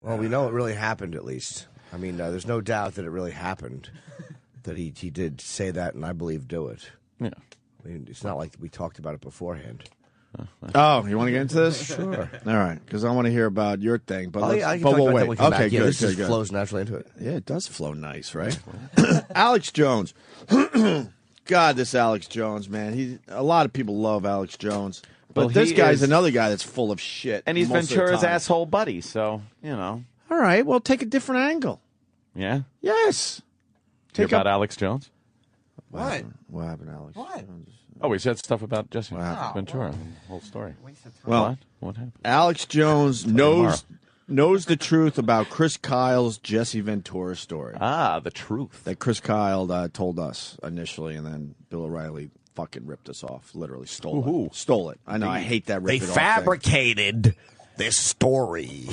Well, we know it really happened, at least. I mean, there's no doubt that it really happened, that he did say that, and I believe do it. Yeah. I mean, it's not like we talked about it beforehand. Oh, you want to get into this? Sure. All right, because I want to hear about your thing. But I can but talk we'll about wait. that when we come Okay, back. Yeah, good, this just good. flows naturally into it. Yeah, it does flow nice, right? Alex Jones. God, this Alex Jones, man. A lot of people love Alex Jones. But Well, this he guy's is- another guy that's full of shit. And he's most of the Ventura's time. asshole buddy, so, you know. All right, well, take a different angle. Yeah? Yes. Hear about Alex Jones? What? What happened, Alex? What? Oh, we said stuff about Jesse Wow. Ventura. Whole story. Well, What happened? Alex Jones knows the truth about Chris Kyle's Jesse Ventura story. Ah, the truth. That Chris Kyle told us initially, and then Bill O'Reilly fucking ripped us off. Literally stole Ooh. it. Stole it. I know. I hate that. They Rip it off thing. fabricated this story.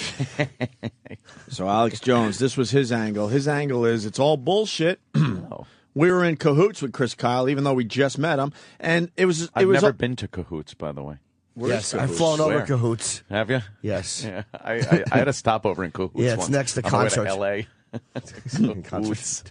So Alex Jones, this was his angle. His angle is it's all bullshit. Oh. We were in cahoots with Chris Kyle, even though we just met him, and it was. I've never been to Cahoots, by the way. Yes, I've flown over Where? Cahoots. Have you? Yes. Yeah, I had a stopover in Cahoots. Yeah, it's once next to on the way Concert. L.A. Cahoots.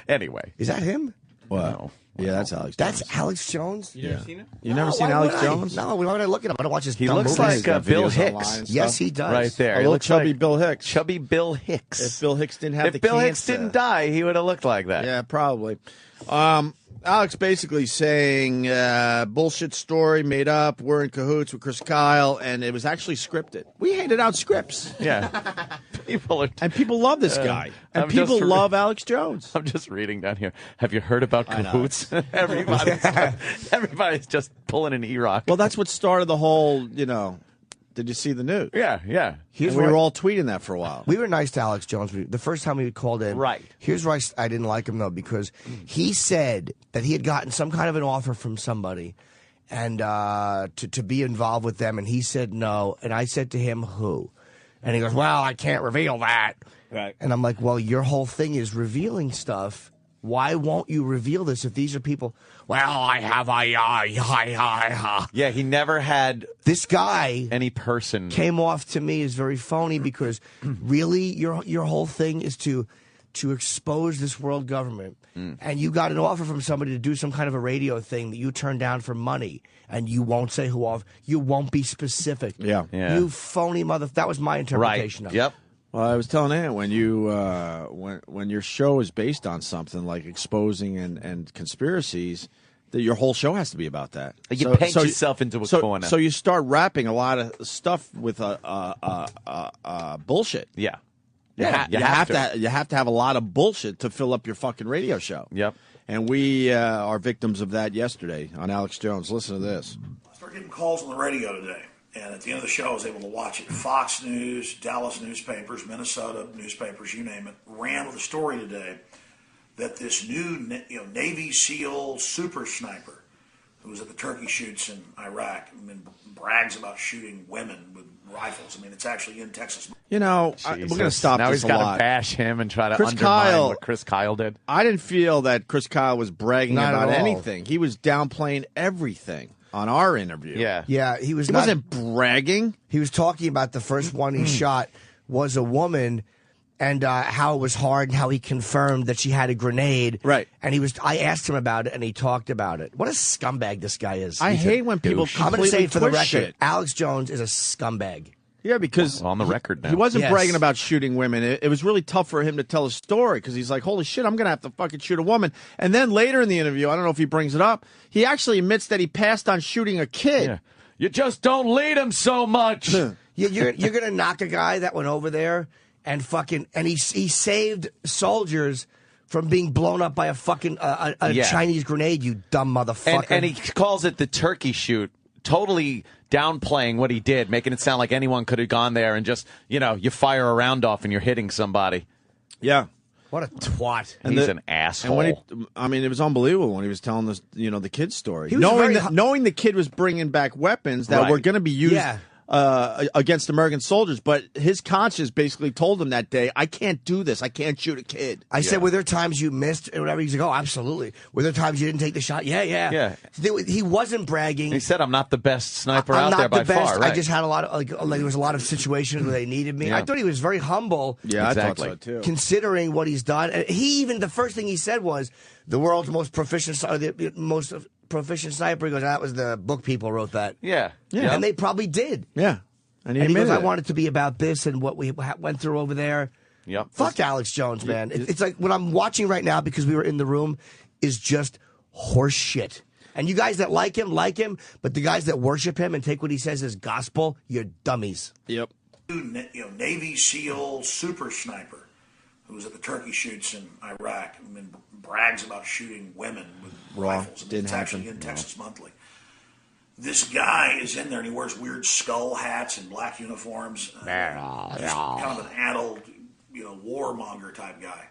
Anyway. Is that him? What? No. Yeah, that's Alex Jones. That's Alex Jones? You never seen it? You never seen Alex Jones? No, why would I look at him? I don't watch his He dumb looks movies. like Bill Videos online Hicks. and Yes, stuff. he does. Right there. A He little looks chubby like Bill Hicks. Chubby Bill Hicks. If Bill Hicks didn't have If the Bill cancer. Hicks didn't die, he would have looked like that. Yeah, probably. Alex basically saying bullshit story made up. We're in cahoots with Chris Kyle, and it was actually scripted. We handed out scripts, Yeah. People are. and people love this guy, and I'm people just- love Alex Jones. I'm just reading down here. Have you heard about I know. Cahoots? Everybody's just pulling an E-Rock. Well, that's what started the whole. Did you see the news? yeah. And we where- were all tweeting that for a while. We were nice to Alex Jones. The first time we called in. Right. Here's where I didn't like him, though, because he said that he had gotten some kind of an offer from somebody and to be involved with them, and he said no. And I said to him, who? And he goes, well, I can't reveal that. Right. And I'm like, well, your whole thing is revealing stuff. Why won't you reveal this if these are people? Well, I have Yeah, he never had This guy any person. came off to me as very phony because really your whole thing is to expose this world government, and you got an offer from somebody to do some kind of a radio thing that you turned down for money, and you won't say who off. You won't be specific. Yeah. You phony mother. That was my Right. interpretation of it. Yep. Well, I was telling Ann when you when your show is based on something like exposing and conspiracies, that your whole show has to be about that. You paint yourself into a corner. So you start wrapping a lot of stuff with bullshit. Yeah. You have to have a lot of bullshit to fill up your fucking radio show. Yep. And we are victims of that yesterday on Alex Jones. Listen to this. I started getting calls on the radio today, and at the end of the show, I was able to watch it. Fox News, Dallas newspapers, Minnesota newspapers, you name it, ran with a story today that this new Navy SEAL super sniper who was at the turkey shoots in Iraq and brags about shooting women with rifles. I mean, it's actually in Texas. We're going to stop now this he's a got lot. to bash him and try to Chris undermine Kyle- what Chris Kyle did. I didn't feel that Chris Kyle was bragging Not about at all. anything. He was downplaying everything on our interview. Yeah. Yeah, he was He not. wasn't bragging. He was talking about the first one he shot was a woman, and how it was hard, and how he confirmed that she had a grenade. Right. And I asked him about it, and he talked about it. What a scumbag this guy is. I He's a hate when people I'm going to say completely it for the twist record. shit. Alex Jones is a scumbag. Yeah, because On the record now. he wasn't Yes. bragging about shooting women. It was really tough for him to tell a story because he's like, holy shit, I'm going to have to fucking shoot a woman. And then later in the interview, I don't know if he brings it up, he actually admits that he passed on shooting a kid. Yeah. You just don't lead him so much. You're going to knock a guy that went over there and he saved soldiers from being blown up by a fucking Yeah. Chinese grenade, you dumb motherfucker. And he calls it the turkey shoot, totally downplaying what he did, making it sound like anyone could have gone there and just, you fire a round off and you're hitting somebody. Yeah. What a twat. He's an asshole. And it was unbelievable when he was telling this, the kid's story. He was Knowing very knowing the kid was bringing back weapons that Right. were going to be used Yeah. against American soldiers, but his conscience basically told him that day, I can't do this. I can't shoot a kid. I said, were there times you missed or whatever? He's like, oh, absolutely. Were there times you didn't take the shot? Yeah. He wasn't bragging. He said, I'm not the best sniper out there by far. Right? I just had a lot of, like there was a lot of situations where they needed me. Yeah. I thought he was very humble. Yeah, exactly. I thought so, too. Considering what he's done. And the first thing he said was, the world's most proficient sniper. He goes, that was the book people wrote that. Yeah. And they probably did. Yeah. And he goes, I it. want it to be about this and what we went through over there. Yep. Fuck Alex Jones, man. It's like what I'm watching right now, because we were in the room, is just horse shit. And you guys that like him, but the guys that worship him and take what he says as gospel, you're dummies. Yep. Navy SEAL super sniper who was at the turkey shoots in Iraq and brags about shooting women with rifles. Didn't it's happen. actually in Texas Monthly. This guy is in there and he wears weird skull hats and black uniforms. Just kind of an adult, warmonger type guy.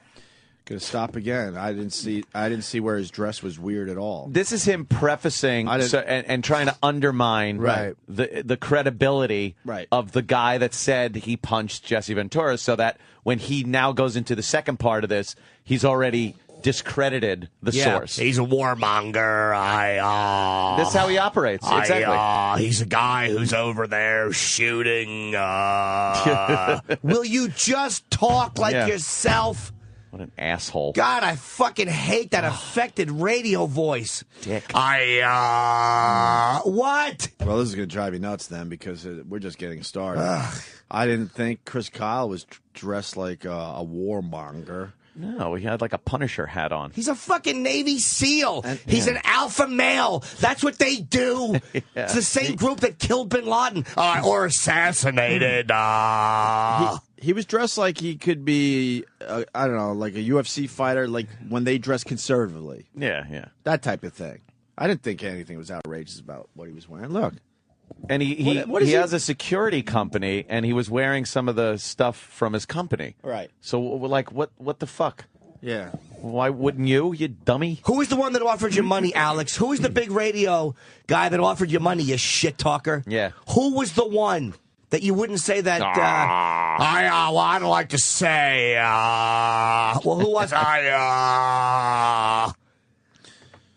Gonna stop again. I didn't see where his dress was weird at all. This is him prefacing and trying to undermine the credibility of the guy that said he punched Jesse Ventura, so that when he now goes into the second part of this, he's already discredited the source. He's a warmonger. This is how he operates. Exactly. He's a guy who's over there shooting. Will you just talk like yourself? What an asshole. God, I fucking hate that affected radio voice. Dick. What? Well, this is going to drive you nuts then, because we're just getting started. I didn't think Chris Kyle was dressed like a warmonger. No, he had like a Punisher hat on. He's a fucking Navy SEAL. He's an alpha male. That's what they do. It's the same group that killed Bin Laden or assassinated. He was dressed like he could be, I don't know, like a UFC fighter, like when they dress conservatively. Yeah. That type of thing. I didn't think anything was outrageous about what he was wearing. Look. And he has a security company, and he was wearing some of the stuff from his company. Right. So, like, what the fuck? Yeah. Why wouldn't you dummy? Who was the one that offered you money, Alex? Who was the big radio guy that offered you money, you shit talker? Yeah. Who was the one that you wouldn't say that? I don't like to say. Well, who was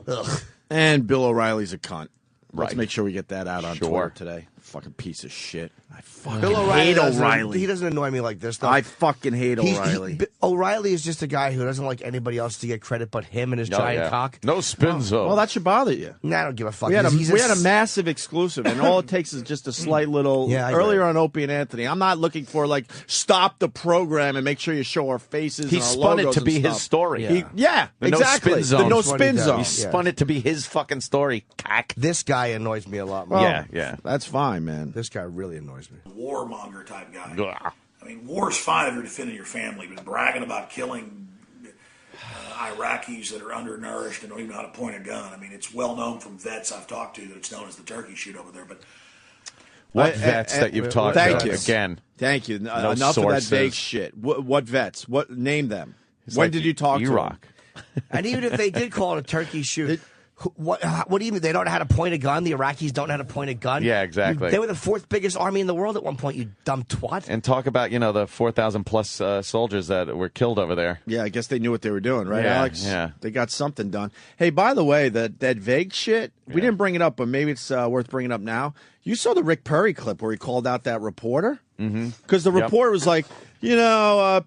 Ugh. And Bill O'Reilly's a cunt. Let's Right. make sure we get that out on Twitter today. Fucking piece of shit. I fucking Bill O'Reilly hate doesn't- O'Reilly. He doesn't annoy me like this, though. I fucking hate O'Reilly. O'Reilly is just a guy who doesn't like anybody else to get credit but him and his giant cock. No spin zone. Well, that should bother you. Nah, I don't give a fuck. We had He's a massive exclusive, and all it takes is just a slight little. Yeah, I earlier agree. on Opie and Anthony, I'm not looking for like stop the program and make sure you show our faces. He and our spun it logos to and be stuff. his story. Yeah. The no exactly. spin zone. The no That's what he spin does. zone. He spun it to be his fucking story. Cock. This guy annoys me a lot more. Well, Yeah. That's fine, man. This guy really annoys me. Warmonger type guy. Ugh. I mean, war's fine if you're defending your family, but bragging about killing Iraqis that are undernourished and don't even know how to point a gun. I mean, it's well known from vets I've talked to that it's known as the turkey shoot over there. But What vets that you've talked thank to? you. Again. Thank you. No Enough sources. of that vague shit. What vets? What name them? It's When like did you talk to Iraq. them? And even if they did call it a turkey shoot, what do you mean? They don't know how to point a gun? The Iraqis don't know how to point a gun? Yeah, exactly. They were the fourth biggest army in the world at one point, you dumb twat. And talk about, the 4,000 plus soldiers that were killed over there. Yeah, I guess they knew what they were doing, right, Yeah, Alex? yeah. They got something done. Hey, by the way, that vague shit, we didn't bring it up, but maybe it's worth bringing up now. You saw the Rick Perry clip where he called out that reporter? Because the reporter was like,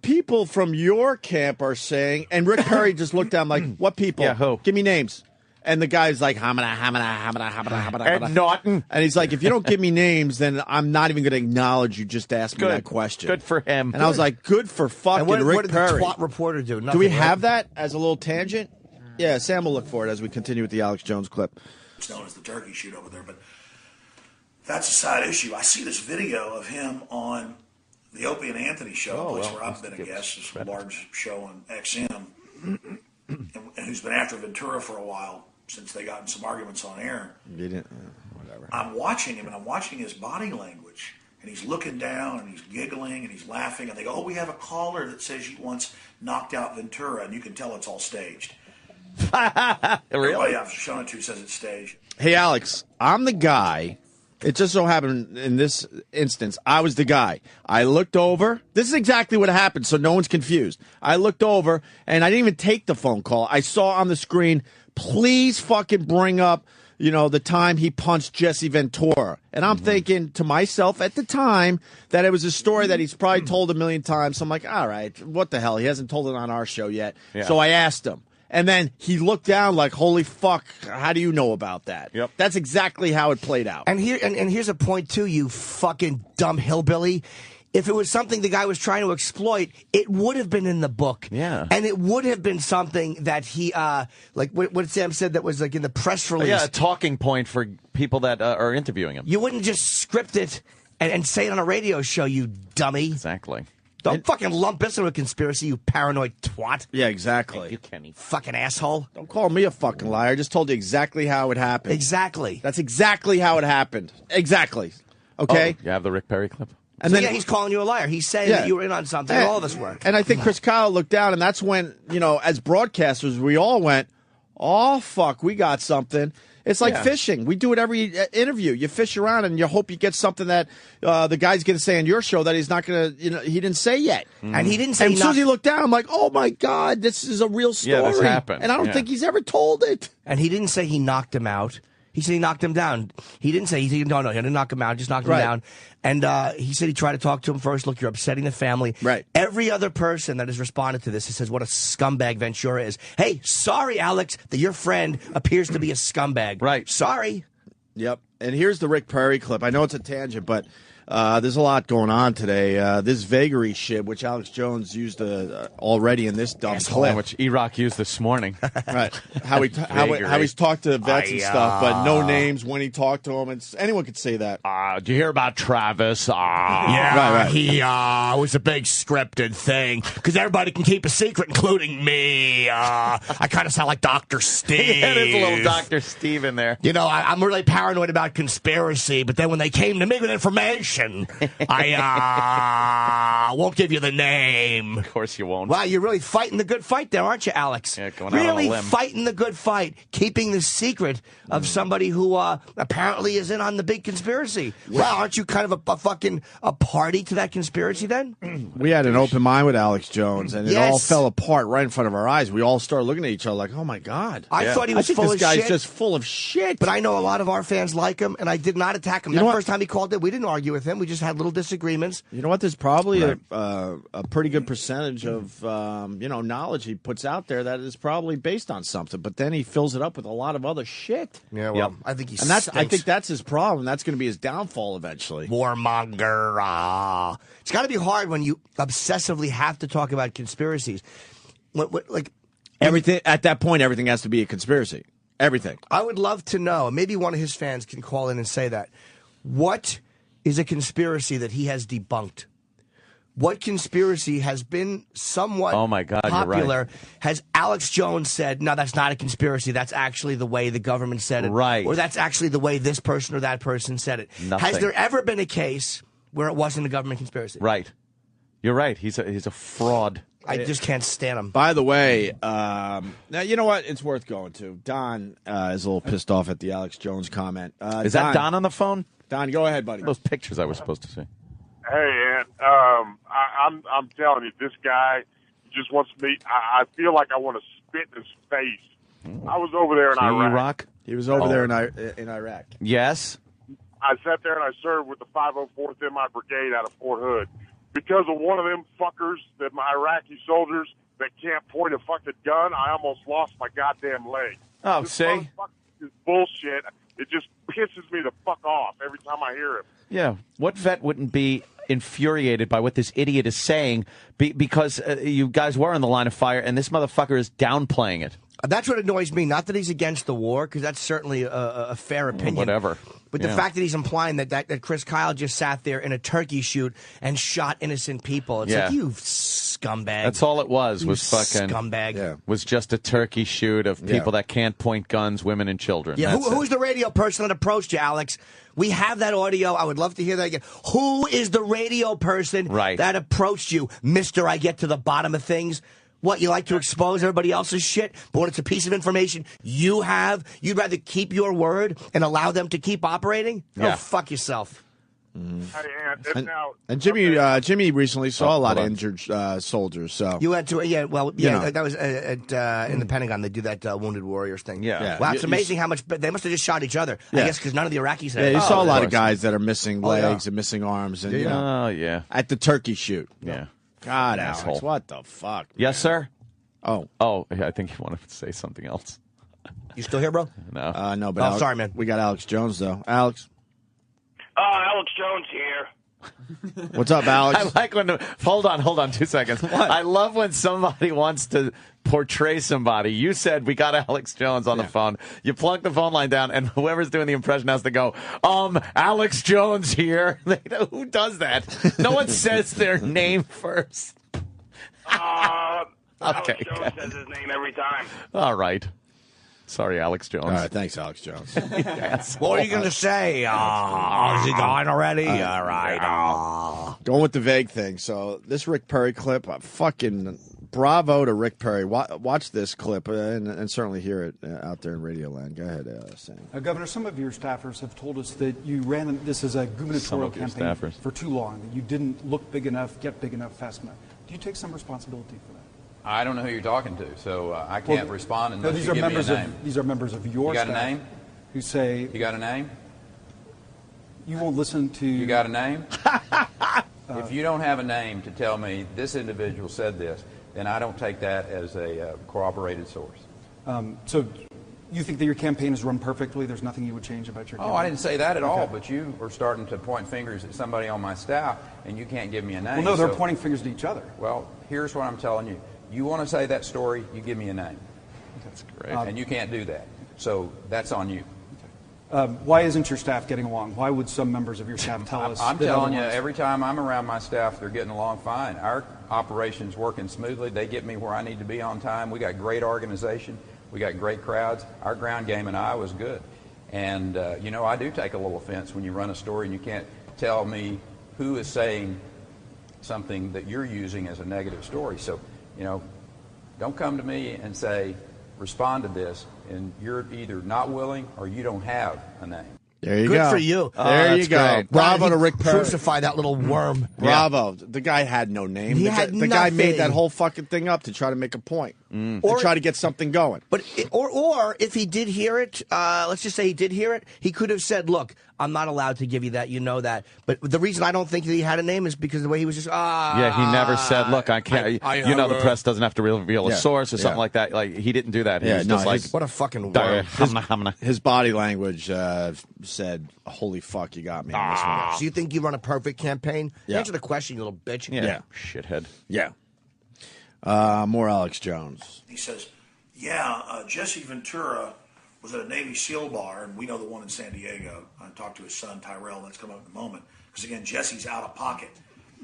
people from your camp are saying, and Rick Perry just looked down like, what people? Yeah, who? Give me names. And the guy's like, hamana. Ed Norton. And he's like, if you don't give me names, then I'm not even going to acknowledge you just asked me that question. Good for him. And I was like, good for fucking And what Rick did Perry. the twat reporter do? Nothing, Do we right? have that as a little tangent? Yeah, Sam will look for it as we continue with the Alex Jones clip. it's known as the turkey shoot over there. But that's a side issue. I see this video of him on the Opie and Anthony show, a place where I've been a guest. It's a large show on XM, and who's been after Ventura for a while since they got in some arguments on air. You didn't, whatever. I'm watching him, and I'm watching his body language. And he's looking down, and he's giggling, and he's laughing. And they go, we have a caller that says you once knocked out Ventura, and you can tell it's all staged. Really? Everybody I've shown it to says it's staged. Hey, Alex, I'm the guy It just so happened in this instance, I was the guy. I looked over. This is exactly what happened, so no one's confused. I looked over, and I didn't even take the phone call. I saw on the screen, please fucking bring up, the time he punched Jesse Ventura. And I'm thinking to myself at the time that it was a story that he's probably told a million times. So I'm like, all right, what the hell? He hasn't told it on our show yet. Yeah. So I asked him. And then he looked down like, holy fuck, how do you know about that? Yep. That's exactly how it played out. And here's a point, too, you fucking dumb hillbilly. If it was something the guy was trying to exploit, it would have been in the book. Yeah. And it would have been something that he, like what Sam said that was like in the press release. Yeah, a talking point for people that are interviewing him. You wouldn't just script it and say it on a radio show, you dummy. Exactly. Don't fucking lump this into a conspiracy, you paranoid twat. Yeah, exactly. Thank you, Kenny. Fucking asshole. Don't call me a fucking liar. I just told you exactly how it happened. Exactly. That's exactly how it happened. Exactly. Okay? Oh, you have the Rick Perry clip? And then he's calling you a liar. He's saying that you were in on something. All of us were. And I think Chris Kyle looked down, and that's when, as broadcasters, we all went, oh, fuck, we got something. It's like fishing. We do it every interview. You fish around, and you hope you get something that the guy's going to say on your show that he's not going to, he didn't say yet. And he didn't say And as soon as he looked down, I'm like, oh, my God, this is a real story. Yeah, this happened. And I don't think he's ever told it. And he didn't say he knocked him out. He said he knocked him down. He didn't say, he didn't knock him out, just knocked him down. And he said he tried to talk to him first. Look, you're upsetting the family. Right. Every other person that has responded to this, he says what a scumbag Ventura is. Hey, sorry, Alex, that your friend appears to be a scumbag. Right. Sorry. Yep. And here's the Rick Perry clip. I know it's a tangent, but there's a lot going on today. This vagary shit, which Alex Jones used already in this dumb clip. Which E-Rock used this morning. Right. How he's talked to vets and stuff, but no names when he talked to them. Anyone could say that. Did you hear about Travis? Yeah, right. He was a big scripted thing because everybody can keep a secret, including me. I kind of sound like Dr. Steve. Yeah, there's a little Dr. Steve in there. I'm really paranoid about conspiracy, but then when they came to me with information, I won't give you the name. Of course you won't. Wow, you're really fighting the good fight there, aren't you, Alex? Yeah, going out on a really limb. fighting the good fight, keeping the secret of somebody who apparently is in on the big conspiracy. Wow, aren't you kind of a party to that conspiracy then? We had an open mind with Alex Jones, and it all fell apart right in front of our eyes. We all started looking at each other like, oh, my God. I thought he was full of shit. This guy's just full of shit. But I know a lot of our fans like him, and I did not attack him. The first time he called it, we didn't argue with him. We just had little disagreements. You know what? There's probably a pretty good percentage of knowledge he puts out there that is probably based on something, but then he fills it up with a lot of other shit. Yeah, well, I think he's I think that's his problem. That's going to be his downfall eventually. Warmonger. It's got to be hard when you obsessively have to talk about conspiracies. Everything at that point, everything has to be a conspiracy. Everything. I would love to know. Maybe one of his fans can call in and say that. What is a conspiracy that he has debunked? What conspiracy has been somewhat popular? Right. Has Alex Jones said, no, that's not a conspiracy. That's actually the way the government said it. Right. Or that's actually the way this person or that person said it. Nothing. Has there ever been a case where it wasn't a government conspiracy? Right. You're right. He's a fraud. I just can't stand him. By the way, now you know what? It's worth going to. Don is a little pissed off at the Alex Jones comment. Is that Don on the phone? Don, go ahead, buddy. Those pictures I was supposed to see. Hey, Ant. I'm telling you, this guy just wants me. I feel like I want to spit in his face. I was over there in Iraq. He was over there in Iraq. Yes. I sat there and I served with the 504th MI Brigade out of Fort Hood. Because of one of them fuckers, that my Iraqi soldiers that can't point a fucking gun, I almost lost my goddamn leg. Oh, this see? This bullshit. It just pisses me the fuck off every time I hear him. Yeah. What vet wouldn't be infuriated by what this idiot is saying because you guys were in the line of fire and this motherfucker is downplaying it? That's what annoys me. Not that he's against the war, because that's certainly a fair opinion. Whatever. But the fact that he's implying that Chris Kyle just sat there in a turkey shoot and shot innocent people. It's like, you scumbag. That's all it was fucking scumbag. Yeah. Was just a turkey shoot of people that can't point guns, women and children. Yeah, who's the radio person that approached you, Alex? We have that audio. I would love to hear that again. Who is the radio person that approached you? Mister, I get to the bottom of things. What, you like to expose everybody else's shit, but when it's a piece of information you have, you'd rather keep your word and allow them to keep operating? Yeah. Oh, fuck yourself. And Jimmy recently saw a lot of injured soldiers. So you went to that was in the Pentagon. They do that Wounded Warriors thing. Yeah. Wow, it's amazing how much they must have just shot each other. I guess because none of the Iraqis had. Yeah, you saw a lot of guys that are missing legs and missing arms, and at the turkey shoot. Yeah. God, Alex, what the fuck? Man? Yes, sir. Oh, I think you wanted to say something else. You still here, bro? No, no. But sorry, man. We got Alex Jones though. Alex. Alex Jones here. What's up, Alex? I like when. Hold on 2 seconds. I love when somebody wants to portray somebody. You said we got Alex Jones on the phone. You plunk the phone line down, and whoever's doing the impression has to go, Alex Jones here. Who does that? No one says their name first. Alex Okay. Jones says his name every time. All right. Sorry, Alex Jones. All right, thanks, Alex Jones. Yes. What are you going to say? Is he gone already? All right. Going with the vague thing. So this Rick Perry clip, fucking bravo to Rick Perry. Watch this clip and certainly hear it out there in Radio Land. Go ahead, Sam. Governor, some of your staffers have told us that you ran this as a gubernatorial campaign for too long, that you didn't look big enough, get big enough, fast enough. Do you take some responsibility for that? I don't know who you're talking to, so I can't respond unless you give me a name. These are members of your staff. You got a name? Who say... You got a name? You won't listen to... You got a name? If you don't have a name to tell me this individual said this, then I don't take that as a corroborated source. So you think that your campaign is run perfectly? There's nothing you would change about your campaign? I didn't say that at all, but you were starting to point fingers at somebody on my staff, and you can't give me a name. Well, no, they're pointing fingers at each other. Well, here's what I'm telling you. You want to say that story, you give me a name. That's great. And you can't do that. So that's on you. Why isn't your staff getting along? Why would some members of your staff tell us? I'm telling you, every time I'm around my staff, they're getting along fine. Our operation's working smoothly. They get me where I need to be on time. We got great organization. We got great crowds. Our ground game in Iowa is good. And, I do take a little offense when you run a story and you can't tell me who is saying something that you're using as a negative story. So, don't come to me and say, respond to this, and you're either not willing or you don't have a name. There you go. Good for you. There you go. Great. Bravo to Rick Perry. Crucify that little worm. Bravo. The guy had no name. The guy made that whole fucking thing up to try to make a point. To try to get something going. But or if he did hear it, let's just say he did hear it, he could have said, look, I'm not allowed to give you that, you know that. But the reason I don't think that he had a name is because the way he was just, Yeah, he never said, look, I can't, the press doesn't have to reveal a source or something like that. Like, he didn't do that. He was just like, what a fucking word. His body language said, holy fuck, you got me on this one. So you think you run a perfect campaign? Yeah. Answer the question, you little bitch. Yeah. Shithead. Yeah. More Alex Jones. He says, Jesse Ventura was at a Navy SEAL bar, and we know the one in San Diego. I talked to his son, Tyrell, that's coming up in a moment. Because, again, Jesse's out of pocket.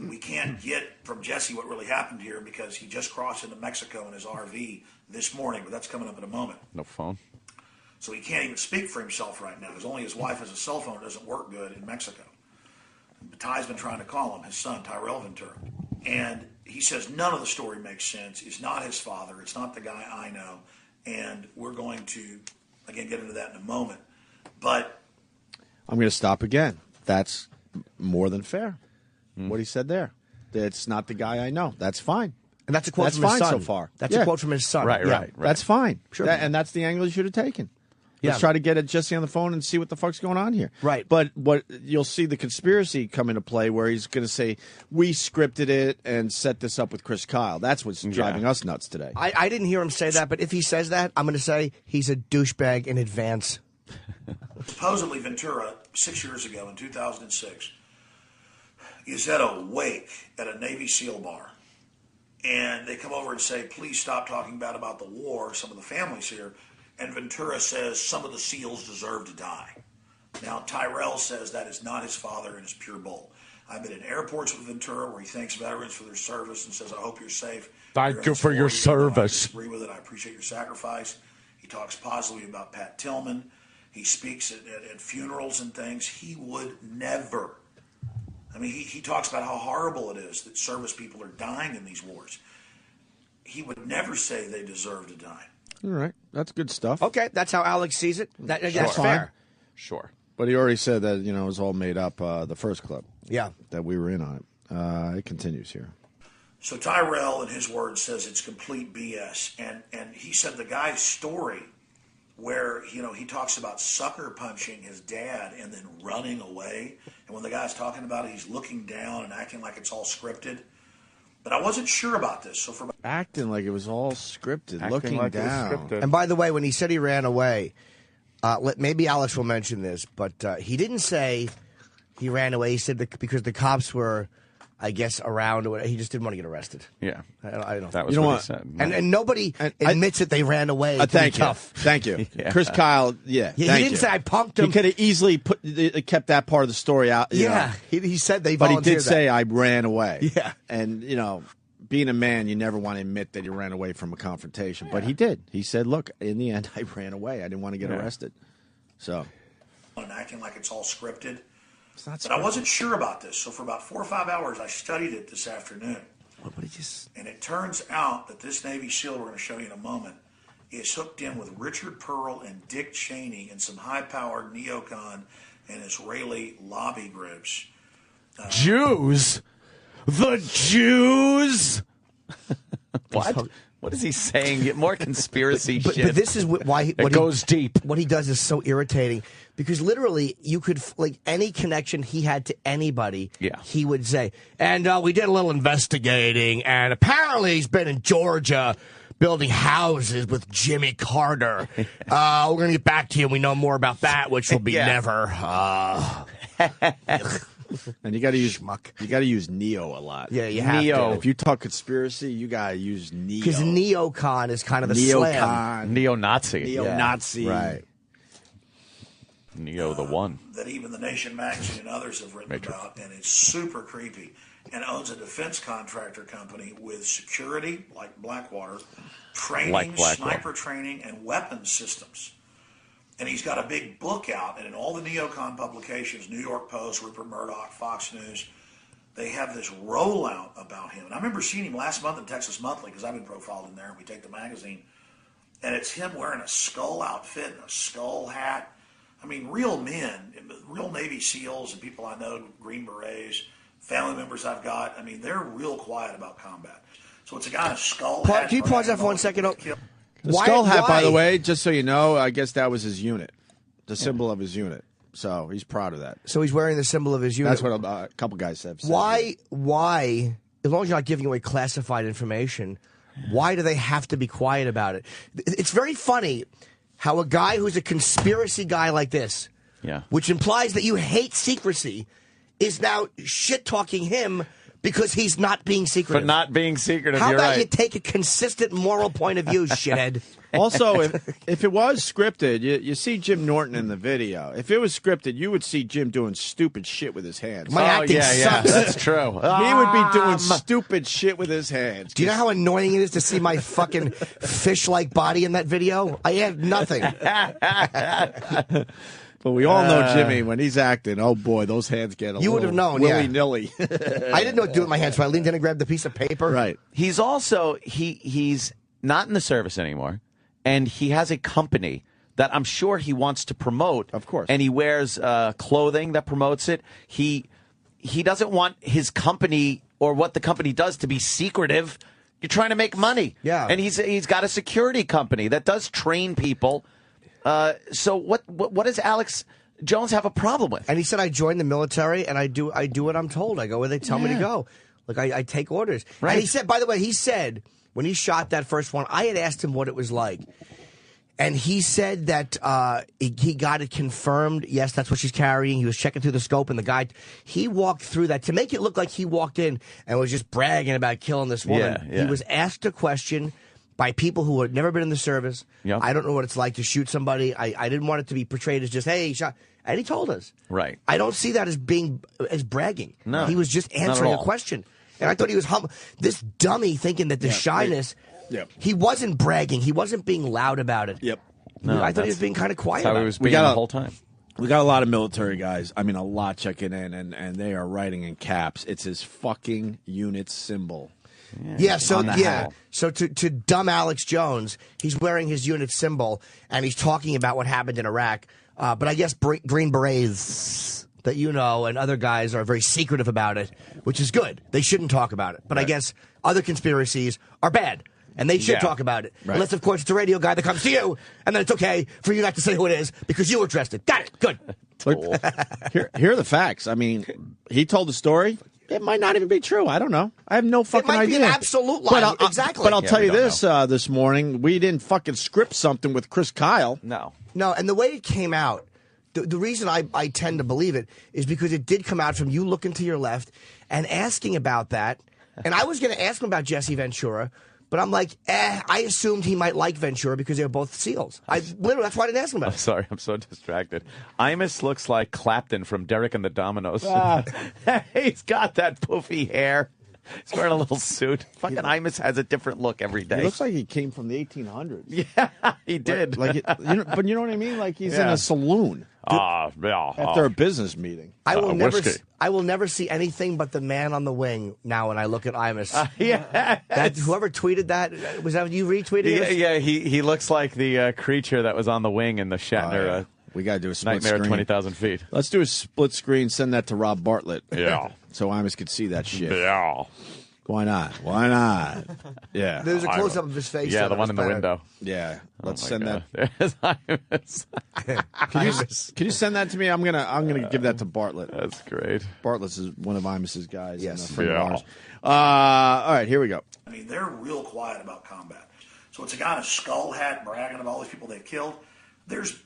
We can't get from Jesse what really happened here because he just crossed into Mexico in his RV this morning, but that's coming up in a moment. No phone. So he can't even speak for himself right now because only his wife has a cell phone. It doesn't work good in Mexico. But Ty's been trying to call him, his son, Tyrell Ventura. And he says none of the story makes sense. He's not his father. It's not the guy I know. And we're going to, again, get into that in a moment. But I'm going to stop again. That's more than fair. What he said there. It's not the guy I know. That's fine. And that's a quote that's from his fine son. so far. That's a quote from his son. Right. That's fine. Sure. And that's the angle you should have taken. Let's try to get at Jesse on the phone and see what the fuck's going on here. Right. But what you'll see the conspiracy come into play where he's going to say, we scripted it and set this up with Chris Kyle. That's what's driving us nuts today. I didn't hear him say that, but if he says that, I'm going to say he's a douchebag in advance. supposedly Ventura, 6 years ago in 2006, is at a wake at a Navy SEAL bar. And they come over and say, please stop talking bad about the war, some of the families here. And Ventura says some of the SEALs deserve to die. Now, Tyrell says that is not his father and is pure bull. I've been in airports with Ventura where he thanks veterans for their service and says, I hope you're safe. Thank you for your service. I agree with it. I appreciate your sacrifice. He talks positively about Pat Tillman. He speaks at funerals and things. He would never. I mean, he talks about how horrible it is that service people are dying in these wars. he would never say they deserve to die. All right. That's good stuff. Okay, that's how Alex sees it. That's Sure. fair. Sure. But he already said that, it was all made up, the first clip. Yeah. That we were in on it. It continues here. So Tyrell, in his words, says it's complete BS. And he said the guy's story where, he talks about sucker punching his dad and then running away. And when the guy's talking about it, he's looking down and acting like it's all scripted. But I wasn't sure about this. So for acting like it was all scripted, looking like down. And by the way, when he said he ran away, maybe Alex will mention this, but he didn't say he ran away. He said because the cops were, I guess, around. Or he just didn't want to get arrested. Yeah, I don't. That was what he said. And nobody admits that they ran away. Thank you. Tough. Thank you. Yeah. Chris Kyle, He didn't say I punked him. He could have easily kept that part of the story out. You know. He said they But he volunteered did say I ran away. Yeah. And, being a man, you never want to admit that you ran away from a confrontation. But he did. He said, look, in the end, I ran away. I didn't want to get arrested. So. And acting like it's all scripted. It's not scripted. But I wasn't sure about this. So for about 4 or 5 hours, I studied it this afternoon. And it turns out that this Navy SEAL we're going to show you in a moment is hooked in with Richard Pearl and Dick Cheney and some high-powered neocon and Israeli lobby groups. Jews? The Jews? What? What is he saying? More conspiracy shit. But this is why it goes deep. What he does is so irritating because literally you could any connection he had to anybody. Yeah. He would say, and we did a little investigating, and apparently he's been in Georgia building houses with Jimmy Carter. We're gonna get back to you. We know more about that, which will be never. And you got to use Neo a lot. Yeah, you have Neo. to. If you talk conspiracy, you got to use Neo. Because neocon is kind of the slam. Neo-Nazi. Neo-Nazi. Yeah. Right. Neo the one. That even The Nation magazine and others have written about, and it's super creepy. And owns a defense contractor company with security, like Blackwater, training, sniper training, and weapons systems. And he's got a big book out, and in all the neocon publications, New York Post, Rupert Murdoch, Fox News, they have this rollout about him. And I remember seeing him last month in Texas Monthly, because I've been profiled in there, and we take the magazine. And it's him wearing a skull outfit and a skull hat. I mean, real men, real Navy SEALs and people I know, Green Berets, family members I've got. I mean, they're real quiet about combat. So it's a guy in a skull hat. Can you pause that for 1 second? The skull hat, by the way, just so you know, I guess that was his unit, the symbol of his unit. So he's proud of that. So he's wearing the symbol of his unit. That's what a couple guys have said. Why, as long as you're not giving away classified information, why do they have to be quiet about it? It's very funny how a guy who's a conspiracy guy like this, which implies that you hate secrecy, is now shit-talking him because he's not being secretive. For not being secretive, How you're about right. you take a consistent moral point of view, shithead? Also, if it was scripted, you see Jim Norton in the video. If it was scripted, you would see Jim doing stupid shit with his hands. My acting sucks. That's true. He would be doing stupid shit with his hands. Do you know how annoying it is to see my fucking fish-like body in that video? I had nothing. But we all know Jimmy, when he's acting, oh boy, those hands get a You would have known, willy-nilly. I didn't know what to do with my hands, so I leaned in and grabbed the piece of paper. Right. He's also, he's not in the service anymore, and he has a company that I'm sure he wants to promote. Of course. And he wears clothing that promotes it. He doesn't want his company or what the company does to be secretive. You're trying to make money. Yeah. And he's got a security company that does train people. So what does Alex Jones have a problem with? And he said, I joined the military, and I do what I'm told. I go where they tell me to go. Like, I take orders. Right. And he said, by the way, when he shot that first one, I had asked him what it was like. And he said that he got it confirmed. Yes, that's what she's carrying. He was checking through the scope, and the guy, he walked through that to make it look like he walked in and was just bragging about killing this woman. Yeah. He was asked a question by people who had never been in the service. Yep. I don't know what it's like to shoot somebody. I didn't want it to be portrayed as just, hey, he shot. And he told us. Right. I don't see that as bragging. No. He was just answering a question. And I thought he was humble. This dummy thinking that the shyness, he wasn't bragging. He wasn't being loud about it. Yep. No, I thought he was being kind of quiet That's how about he was it. being the whole time. We got a lot of military guys. I mean, a lot checking in, and they are writing in caps. It's his fucking unit symbol. So to dumb Alex Jones, he's wearing his unit symbol and he's talking about what happened in Iraq. But I guess Green Berets that and other guys are very secretive about it, which is good. They shouldn't talk about it. But I guess other conspiracies are bad. And they should talk about it. Right. Unless, of course, it's a radio guy that comes to you, and then it's okay for you not to say who it is because you were trusted. Got it. Good. Here are the facts. I mean, he told the story. It might not even be true. I don't know. I have no fucking idea. It might be an absolute lie. Exactly. But I'll tell you this this morning. We didn't fucking script something with Chris Kyle. No, and the way it came out, the reason I tend to believe it is because it did come out from you looking to your left and asking about that. And I was going to ask him about Jesse Ventura. But I'm like, I assumed he might like Ventura because they were both SEALs. That's why I didn't ask him about it. I'm sorry, I'm so distracted. Imus looks like Clapton from Derek and the Dominoes. He's got that poofy hair. He's wearing a little suit. Fucking Imus has a different look every day. He looks like he came from the 1800s. Yeah, he did. But you know what I mean? Like he's in a saloon. After a business meeting. I will never see anything but the man on the wing now when I look at Imus. Whoever tweeted that, was that you retweeted it? Yeah, he looks like the creature that was on the wing in the Shatner we got to do a split Nightmare screen. at 20,000 feet. Let's do a split screen, send that to Rob Bartlett. Yeah. So Imus could see that shit. Yeah. Why not? Yeah. There's a close-up of his face. Yeah, the one in the window. Yeah. Let's send God. that. There's Imus. Can you send that to me? I'm gonna give that to Bartlett. That's great. Bartlett's is one of Imus's guys. Yes. And a friend of ours. All right, here we go. I mean, they're real quiet about combat. So it's a guy in a skull hat bragging about all these people they've killed. There's,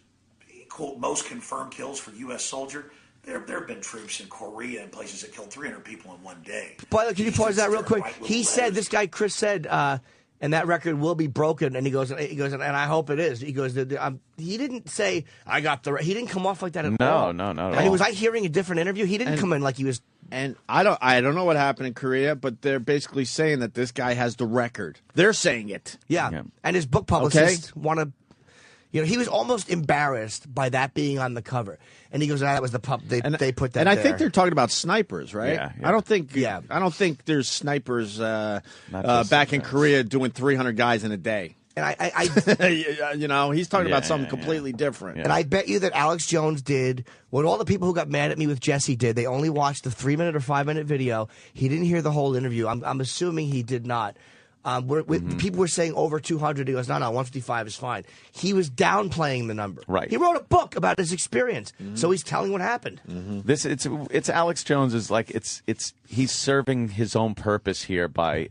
quote, most confirmed kills for U.S. soldier. There have been troops in Korea and places that killed 300 people in one day. But can you pause that real quick? He said, this guy Chris said, and that record will be broken. And he goes, and I hope it is. He goes, he didn't say I got the. He didn't come off like that at all. No. And was I hearing a different interview? He didn't come in like he was. And I don't know what happened in Korea, but they're basically saying that this guy has the record. They're saying it. Yeah. And his book publicists want to. He was almost embarrassed by that being on the cover, and he goes, "That was the pup." They put that. And I there. think they're talking about snipers, right? Yeah. I don't think there's snipers back in Korea doing 300 guys in a day. And I he's talking about something completely different. Yeah. And I bet you that Alex Jones did what all the people who got mad at me with Jesse did. They only watched the 3-minute or 5-minute video. He didn't hear the whole interview. I'm assuming he did not. People were saying over 200. He goes, no, 155 is fine. He was downplaying the number. Right. He wrote a book about his experience, so he's telling what happened. It's Alex Jones is like he's serving his own purpose here by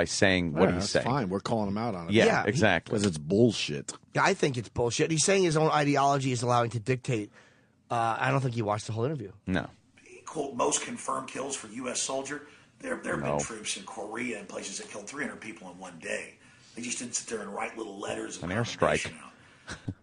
saying what he's saying. Fine, we're calling him out on it. Yeah, exactly. Because it's bullshit. I think it's bullshit. He's saying his own ideology is allowing to dictate. I don't think he watched the whole interview. No. Quote, most confirmed kills for U.S. soldier. There have been troops in Korea and places that killed 300 people in one day. They just didn't sit there and write little letters. An airstrike.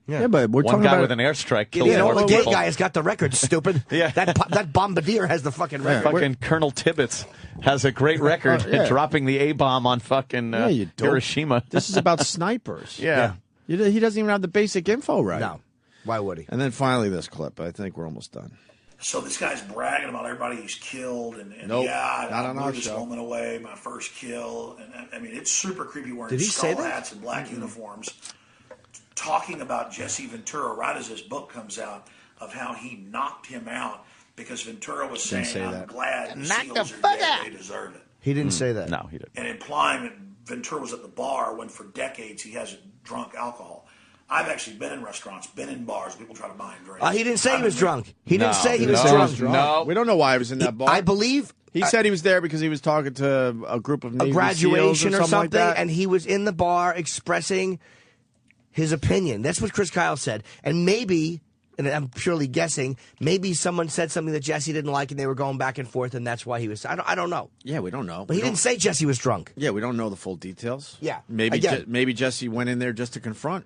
Yeah, but we're one talking guy about with an airstrike killed the gay people. guy has got the record. Stupid. Yeah, that bombardier has the fucking record. Fucking Colonel Tibbets has a great record at dropping the A-bomb on fucking Hiroshima. This is about snipers. Yeah. He doesn't even have the basic info right. No. Why would he? And then finally this clip. I think we're almost done. So this guy's bragging about everybody he's killed, and nope, I blew this woman away, my first kill. And I mean, it's super creepy wearing skull hats and black uniforms, talking about Jesse Ventura right as his book comes out of how he knocked him out because Ventura was saying, I'm glad the SEALs are dead, they deserve it. He didn't say that. No, he didn't. And implying that Ventura was at the bar when for decades he hasn't drunk alcohol. I've actually been in restaurants, been in bars. People try to buy him drinks. He didn't say he was drunk. He didn't say he was drunk. No, we don't know why he was in that bar. I believe he said he was there because he was talking to a group of Navy graduation SEALs or something, like that. and he was in the bar expressing his opinion. That's what Chris Kyle said. And maybe, and I'm purely guessing, maybe someone said something that Jesse didn't like, and they were going back and forth, and that's why he was. I don't know. Yeah, we don't know. But he didn't say Jesse was drunk. Yeah, we don't know the full details. Yeah, maybe Jesse went in there just to confront.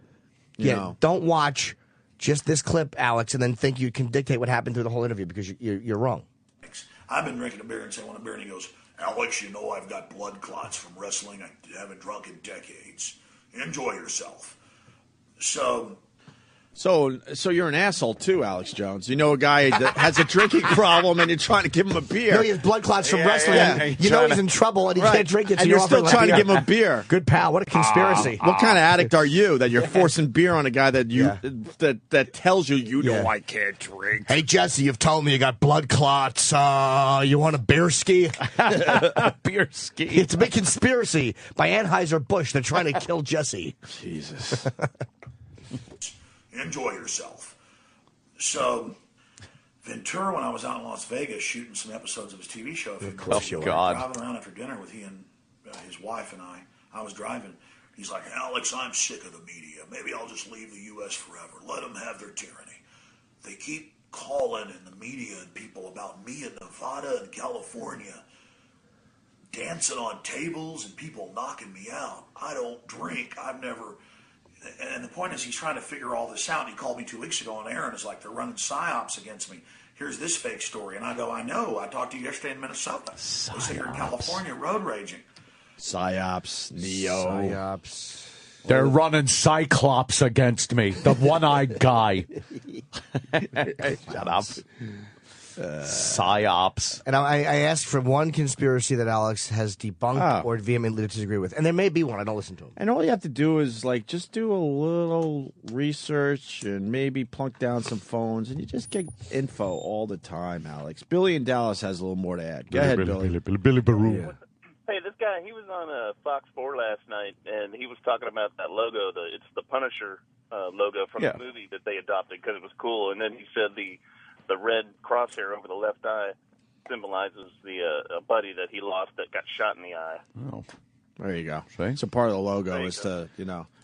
You know. Don't watch just this clip, Alex, and then think you can dictate what happened through the whole interview because you're wrong. I've been drinking a beer and saying one a beer, and he goes, Alex, you know I've got blood clots from wrestling. I haven't drunk in decades. Enjoy yourself. So So you're an asshole too, Alex Jones. You know a guy that has a drinking problem, and you're trying to give him a beer. No, he has blood clots from wrestling. Yeah. You know he's in trouble, and he can't drink it. So and you're still trying to give him a beer. Good pal. What a conspiracy. What kind of addict are you that you're forcing beer on a guy that that tells you know I can't drink? Hey Jesse, you've told me you got blood clots. You want a beer ski? Beer ski. It's a big conspiracy by Anheuser-Busch. They're trying to kill Jesse. Jesus. Enjoy yourself. So, Ventura, when I was out in Las Vegas shooting some episodes of his TV show, God. driving around after dinner with he and his wife and I was driving. He's like, Alex, I'm sick of the media. Maybe I'll just leave the U.S. forever. Let them have their tyranny. They keep calling in the media and people about me in Nevada and California, dancing on tables and people knocking me out. I don't drink. I've never... And the point is, he's trying to figure all this out. And he called me 2 weeks ago on air and is like, they're running psyops against me. Here's this fake story. And I go, I know. I talked to you yesterday in Minnesota. They say you're in California road raging. Psyops, Neo. Psyops. They're running Cyclops against me, the one-eyed guy. Shut up. Psyops. And I asked for one conspiracy that Alex has debunked or vehemently disagree with. And there may be one. I don't listen to him. And all you have to do is, like, just do a little research and maybe plunk down some phones, and you just get info all the time, Alex. Billy in Dallas has a little more to add. Go ahead, Billy. Billy Baroo. Yeah. Hey, this guy, he was on Fox 4 last night, and he was talking about that logo. It's the Punisher logo from the movie that they adopted because it was cool. And then he said the red crosshair over the left eye symbolizes a buddy that he lost that got shot in the eye. Oh, there you go. See? So part of the logo is to,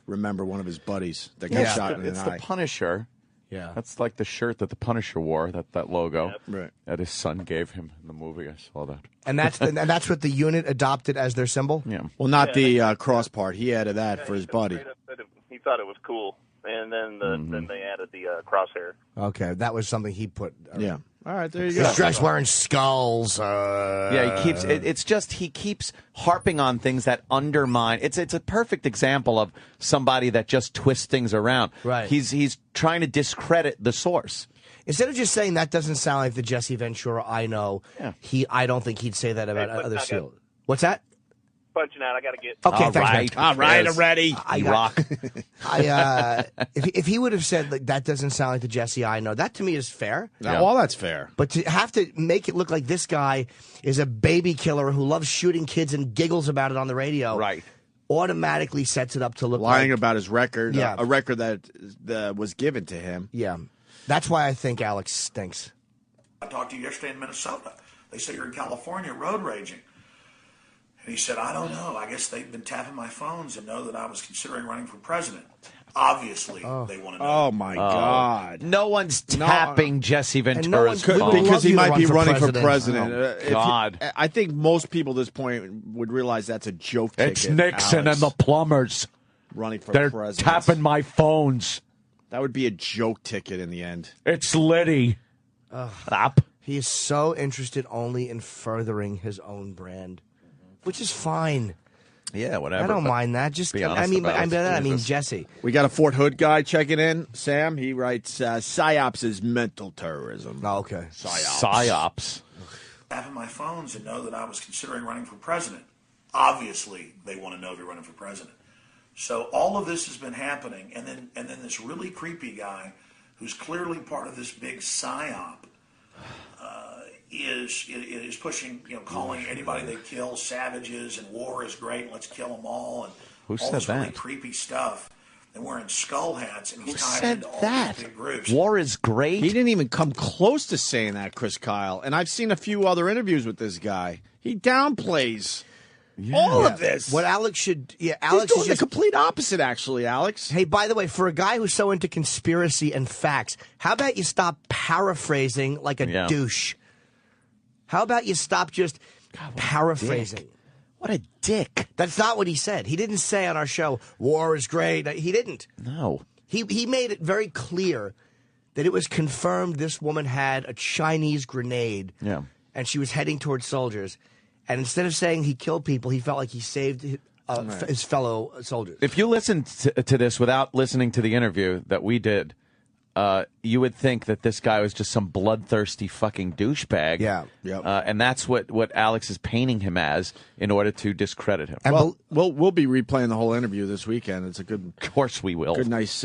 remember one of his buddies that got shot in the eye. It's the Punisher. Yeah. That's like the shirt that the Punisher wore, that logo right. that his son gave him in the movie. I saw that. And that's what the unit adopted as their symbol? Yeah. Well, not the cross part. He added that for his buddy. He thought it was cool. And then then they added the crosshair. Okay, that was something he put. Yeah. All right, there you go. He's dressed wearing skulls. Yeah, he keeps. It's just he keeps harping on things that undermine. It's a perfect example of somebody that just twists things around. Right. He's trying to discredit the source. Instead of just saying that doesn't sound like the Jesse Ventura I know. Yeah. I don't think he'd say that about other SEALs. What's that? Punching out. I got to get. Okay, all thanks. right. All right, already. You rock. If he would have said like, that doesn't sound like the Jesse I know, that to me is fair. Yeah. Well, that's fair. But to have to make it look like this guy is a baby killer who loves shooting kids and giggles about it on the radio, Right. automatically sets it up to look lying like, about his record, Yeah. a record that was given to him. Yeah, that's why I think Alex stinks. I talked to you yesterday in Minnesota. They say you're in California road raging. And he said, I don't know. I guess they've been tapping my phones and know that I was considering running for president. Obviously, they want to know. Oh, my God. No one's tapping Jesse Ventura's we would phone. love Because he you to might run be for running president. for president. Oh, God. I think most people at this point would realize that's a joke It's ticket, Nixon Alex, and the plumbers. running for They're president. tapping my phones. That would be a joke ticket in the end. It's Liddy. Stop. He is so interested only in furthering his own brand, which is fine. Yeah, whatever. I don't mind that. Just be honest I mean, about it. I mean Jesus. Jesse. We got a Fort Hood guy checking in. Sam, he writes, PSYOPs is mental terrorism. Oh, okay. Psyops. Tapping my phones and know that I was considering running for president. Obviously, they want to know if you're running for president. So all of this has been happening, and then this really creepy guy, who's clearly part of this big psyop, is pushing, calling anybody they kill savages, and war is great, let's kill them all, and Who all said this really that? creepy stuff. And wearing skull hats, and he's Who tied said into all that? these big groups. War is great. He didn't even come close to saying that, Chris Kyle. And I've seen a few other interviews with this guy. He downplays all of this. What Alex should, He's Alex doing is the just. complete opposite, actually, Alex. Hey, by the way, for a guy who's so into conspiracy and facts, how about you stop paraphrasing like a douche? How about you stop just paraphrasing? What a dick. That's not what he said. He didn't say on our show, war is great. He didn't. No. He made it very clear that it was confirmed this woman had a Chinese grenade. Yeah. And she was heading towards soldiers. And instead of saying he killed people, he felt like he saved his fellow soldiers. If you listen to this without listening to the interview that we did you would think that this guy was just some bloodthirsty fucking douchebag. Yeah. Yep. And that's what Alex is painting him as in order to discredit him. Well, we'll be replaying the whole interview this weekend. It's a good, of course we will. Good, nice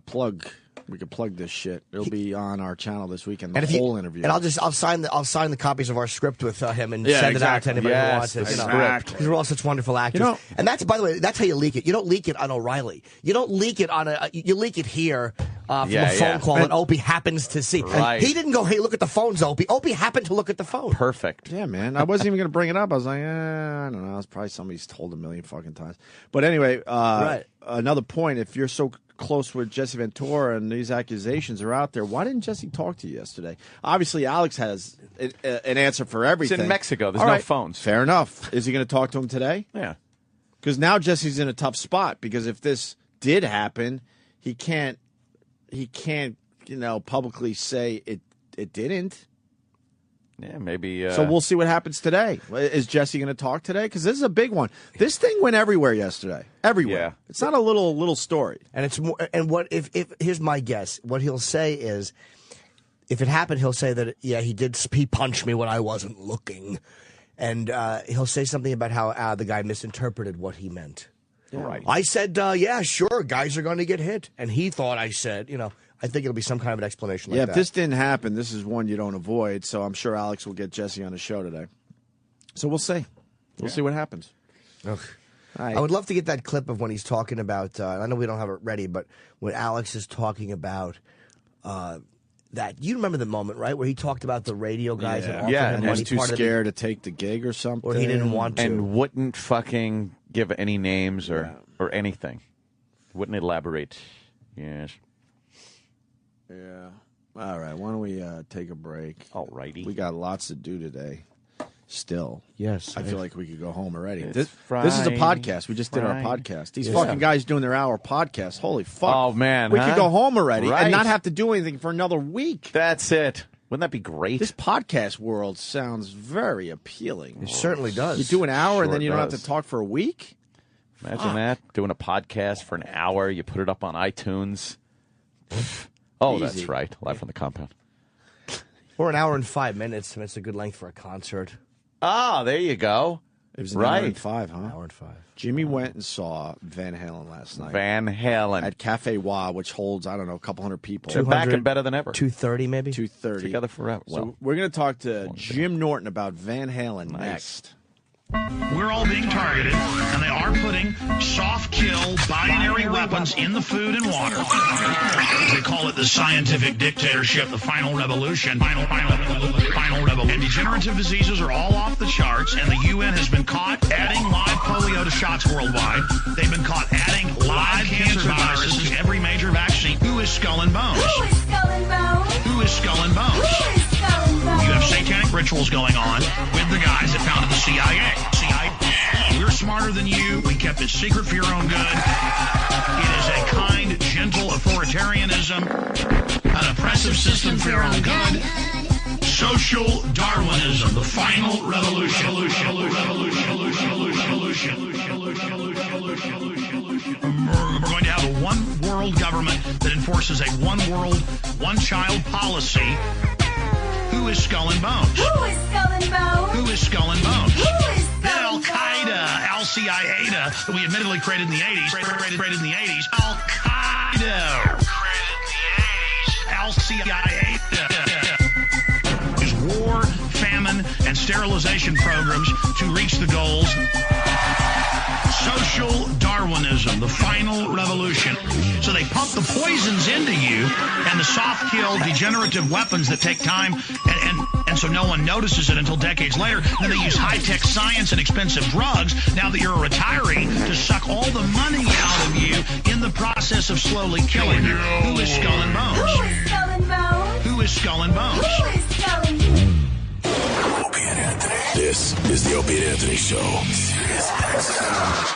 plug. We could plug this shit. It'll be on our channel this weekend. The whole interview. And I'll sign the copies of our script with him and send it out to anybody who wants it. Because we're all such wonderful actors. And that's, by the way, that's how you leak it. You don't leak it on O'Reilly. You don't leak it on you leak it here from a phone call that Opie happens to see. Right. He didn't go, hey, look at the phones, Opie. Opie happened to look at the phone. Perfect. Yeah, man. I wasn't even going to bring it up. I was like, I don't know. It's probably somebody's told a million fucking times. But anyway, another point. If you're so close with Jesse Ventura and these accusations are out there, why didn't Jesse talk to you yesterday? Obviously, Alex has an answer for everything. It's in Mexico. There's no phones. Fair enough. Is he going to talk to him today? Yeah. Because now Jesse's in a tough spot, because if this did happen, he can't publicly say it didn't. Yeah, maybe. So we'll see what happens today. Is Jesse going to talk today? Because this is a big one. This thing went everywhere yesterday. Everywhere. Yeah. It's not a little story. And it's more. And what if here's my guess. What he'll say is, if it happened, he'll say that he punched me when I wasn't looking, and he'll say something about how the guy misinterpreted what he meant. Right. I said, sure, guys are going to get hit, and he thought I said, I think it'll be some kind of an explanation like that. Yeah, if this didn't happen, this is one you don't avoid, so I'm sure Alex will get Jesse on the show today. So we'll see. We'll see what happens. Ugh. I would love to get that clip of when he's talking about, I know we don't have it ready, but when Alex is talking about that. You remember the moment, right, where he talked about the radio guys and offered him and he was too scared to take the gig or something. Or he didn't want to. And wouldn't fucking give any names or anything. Wouldn't elaborate. Yes. Yeah. All right. Why don't we take a break? All righty. We got lots to do today. Still. Yes. I feel like we could go home already. This is a podcast. We just did our podcast. These fucking guys doing their hour podcast. Holy fuck. Oh, man. We could go home already and not have to do anything for another week. That's it. Wouldn't that be great? This podcast world sounds very appealing. It certainly does. You do an hour and then you don't have to talk for a week? Imagine that. Doing a podcast for an hour. You put it up on iTunes. Oh, Easy. That's right. Live from the compound. Or an hour and 5 minutes. It's a good length for a concert. Ah, there you go. It was an hour and 5, huh? Hour and 5. Jimmy went and saw Van Halen last night. Van Halen. At Cafe Wah, which holds, I don't know, a couple hundred people. They're back and better than ever. 230 maybe? 230. Together forever. So we're going to talk to Jim Norton about Van Halen next. We're all being targeted, and they are putting soft-kill binary weapons in the food and water. They call it the scientific dictatorship, the final revolution. Final revolution. And degenerative diseases are all off the charts, and the UN has been caught adding live polio to shots worldwide. They've been caught adding live cancer viruses to every major vaccine. Who is Skull and Bones? Who is Skull and Bones? Who is Skull and Bones? Who is Skull and Bones? You have satanic rituals going on with the guys that founded the CIA. We're smarter than you. We kept it secret for your own good. It is a kind, gentle authoritarianism, an oppressive system for your own good. Social Darwinism, the final revolution. We're going to have a one-world government that enforces a one-world, one-child policy. Who is Skull and Bones? Who is Skull and Bones? Who is Skull and Bones? Who is Skull and Bones? Al-Qaeda, Al-CIA, that we admittedly created in the 80s. Al-Qaeda. Al-CIA. Is war, famine, and sterilization programs to reach the goals. Social Darwinism, the final revolution. So they pump the poisons into you and the soft-kill degenerative weapons that take time, and so no one notices it until decades later. And then they use high-tech science and expensive drugs, now that you're a retiree, to suck all the money out of you in the process of slowly killing you. Who is Skull and Bones? Who is Skull and Bones? Who is Skull and Bones? Who is Skull and Bones? Opie and Anthony. This is the Opie and Anthony Show. Serious.